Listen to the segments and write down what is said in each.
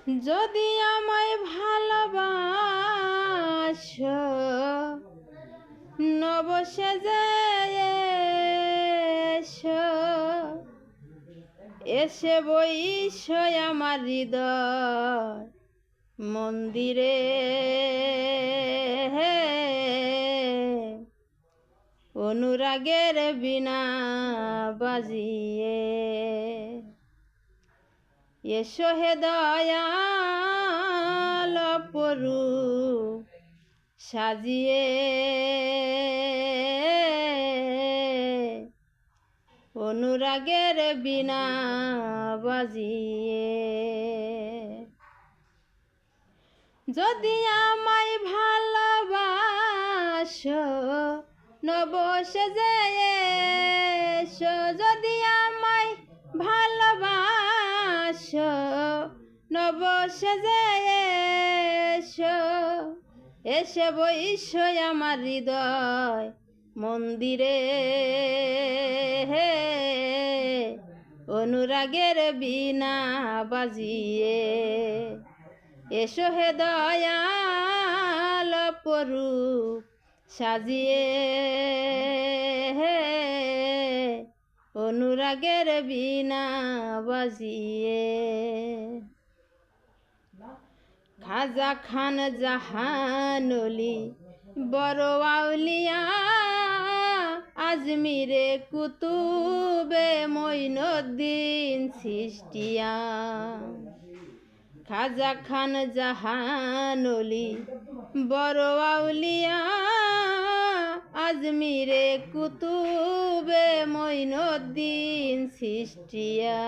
যদি আমায় ভালোবাসো নবসেজে এসো, এসে বইসো আমার হৃদয় মন্দিরে, অনুরাগের বীণা বাজিয়ে। এসো হে দয়াল অপরূপ সাজিয়ে, অনুরাগের বীণা বাজিয়ে। যদি আমায় ভালোবাসো নবসেজে এসো, যদি আমায় ভালোবাসো নবসেজে এসো, এসে বইসো আমার হৃদয় মন্দিরে, অনুরাগের বীণা বাজিয়ে। এসো হে দয়াল অপরূপ সাজিয়ে, অনুরাগের বীণা বাজিয়ে। খাজা খান জাহানলি বড় আউলিয়া, আজমিরে কুতুবে মঈনুদ্দিন চিশতিয়া। খাজা খান জাহানলি বড় আউলিয়া, আজমিরে কুতুবে মঈনুদ্দিন চিশতিয়া।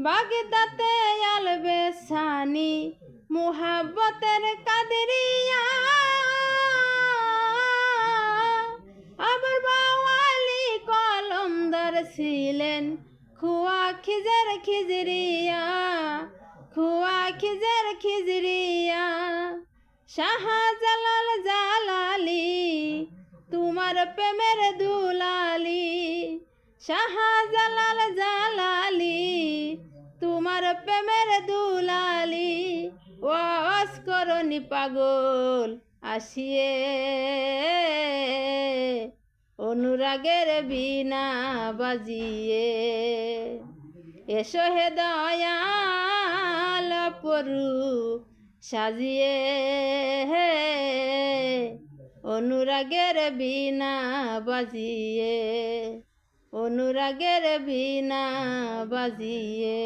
বাগদাতে আলবেসানি মুহাব্বতের কাদেরিয়া, আবার বাওয়ালি কলমদার ছিলেন খুয়া খিজের খিজরিয়া, খুয়া খিজের খিজরিয়া। শাহজালাল জালালি তোমার প্রেমের দুলালি, শাহজালাল জালালি তোমার প্রেমের দুলালি। ওয়াজ করনি পাগল আসিয়ে, অনুরাগের বীণা বাজিয়ে। এসো হে দয়াল অপরূপ সাজিয়ে, অনুরাগের বীণা বাজিয়ে, অনুরাগের বীণা বাজিয়ে।